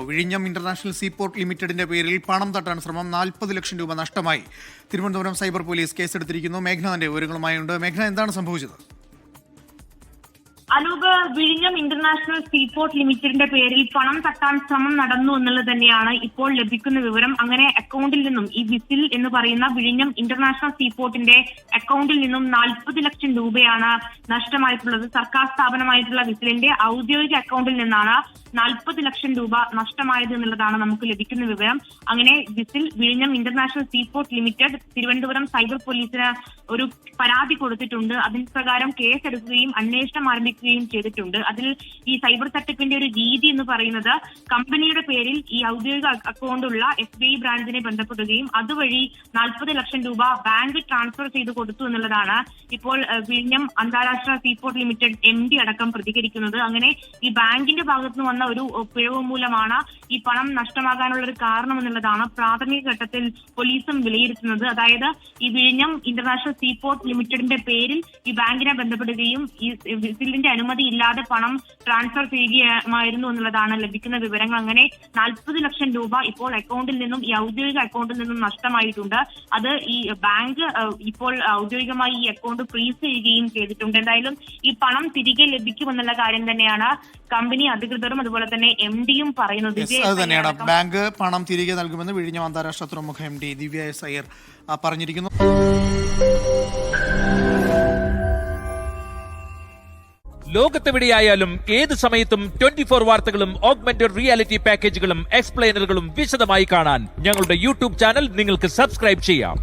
വിഴിഞ്ഞം international seaport ലിമിറ്റഡിന്റെ പേരിൽ പണം തട്ടാൻ ശ്രമം 40 ലക്ഷം രൂപ നഷ്ടമായി. തിരുവനന്തപുരം സൈബർ പോലീസ് കേസെടുത്തിരിക്കുന്നു. മേഘ്നന്റെ വിവരങ്ങളുമായുണ്ട്. മേഘ്ന, എന്താണ് സംഭവിച്ചത്? അനൂപ്, വിഴിഞ്ഞം ഇന്റർനാഷണൽ സീപോർട്ട് ലിമിറ്റഡിന്റെ പേരിൽ പണം തട്ടാൻ ശ്രമം നടന്നു എന്നുള്ളത് തന്നെയാണ് ഇപ്പോൾ ലഭിക്കുന്ന വിവരം. അങ്ങനെ അക്കൗണ്ടിൽ നിന്നും ഈ വിസിൽ എന്ന് പറയുന്ന വിഴിഞ്ഞം ഇന്റർനാഷണൽ സീപോർട്ടിന്റെ അക്കൗണ്ടിൽ നിന്നും 40 ലക്ഷം രൂപയാണ് നഷ്ടമായിട്ടുള്ളത്. സർക്കാർ സ്ഥാപനമായിട്ടുള്ള വിസിലിന്റെ ഔദ്യോഗിക അക്കൗണ്ടിൽ നിന്നാണ് 40 ലക്ഷം രൂപ നഷ്ടമായത് എന്നുള്ളതാണ് നമുക്ക് ലഭിക്കുന്ന വിവരം. അങ്ങനെ വിസിൽ വിഴിഞ്ഞം international seaport limited Thiruvananthapuram cyber പോലീസിന് ഒരു പരാതി കൊടുത്തിട്ടുണ്ട്. അതിന് പ്രകാരം കേസെടുക്കുകയും അന്വേഷണം ആരംഭിക്കുകയും ചെയ്തിട്ടുണ്ട്. അതിൽ ഈ സൈബർ തട്ടിപ്പിന്റെ ഒരു രീതി എന്ന് പറയുന്നത് കമ്പനിയുടെ പേരിൽ ഈ ഔദ്യോഗിക അക്കൗണ്ടുള്ള SBI ബ്രാഞ്ചിനെ ബന്ധപ്പെടുകയും അതുവഴി 40 ലക്ഷം രൂപ ബാങ്ക് ട്രാൻസ്ഫർ ചെയ്ത് കൊടുത്തു എന്നുള്ളതാണ് ഇപ്പോൾ വിഴിഞ്ഞം അന്താരാഷ്ട്ര സീപോർട്ട് ലിമിറ്റഡ് MD അടക്കം പ്രതികരിക്കുന്നത്. അങ്ങനെ ഈ ബാങ്കിന്റെ ഭാഗത്തുനിന്ന് വന്ന ഒരു പിഴവ് മൂലമാണ് ഈ പണം നഷ്ടമാകാനുള്ള ഒരു കാരണം എന്നുള്ളതാണ് പ്രാഥമിക ഘട്ടത്തിൽ പോലീസും വിലയിരുത്തുന്നത്. അതായത് ഈ വിഴിഞ്ഞം ഇന്റർനാഷണൽ സീപോർട്ട് ലിമിറ്റഡിന്റെ പേരിൽ ഈ ബാങ്കിനെ ബന്ധപ്പെടുകയും ഈ വിസിലിന്റെ അനുമതി ഇല്ലാതെ പണം ട്രാൻസ്ഫർ ചെയ്യുകയായിരുന്നു എന്നുള്ളതാണ് ലഭിക്കുന്ന വിവരങ്ങൾ. അങ്ങനെ 40 ലക്ഷം രൂപ ഇപ്പോൾ അക്കൗണ്ടിൽ നിന്നും ഈ ഔദ്യോഗിക അക്കൗണ്ടിൽ നിന്നും നഷ്ടമായിട്ടുണ്ട്. അത് ഈ ബാങ്ക് ഇപ്പോൾ ഔദ്യോഗികമായി ഈ അക്കൗണ്ട് ഫ്രീസ് ചെയ്യുകയും ചെയ്തിട്ടുണ്ട്. എന്തായാലും ഈ പണം തിരികെ ലഭിക്കുമെന്നുള്ള കാര്യം തന്നെയാണ് കമ്പനി അധികൃതരും അതുപോലെ തന്നെ MDയും പറയുന്നത്. ബാങ്ക് പണം തിരികെ നൽകുമെന്ന് വിഴിഞ്ഞം അന്താരാഷ്ട്ര തുറമുഖ MD ദിവ്യ എസ് അയ്യർ പറഞ്ഞിരിക്കുന്നു. ലോകത്തെവിടെയായാലും ഏത് സമയത്തും 24 വാർത്തകളും ഓഗ്മെന്റഡ് റിയാലിറ്റി പാക്കേജുകളും എക്സ്പ്ലെയിനറുകളും വിശദമായി കാണാൻ ഞങ്ങളുടെ YouTube ചാനൽ നിങ്ങൾക്ക് സബ്സ്ക്രൈബ് ചെയ്യാം.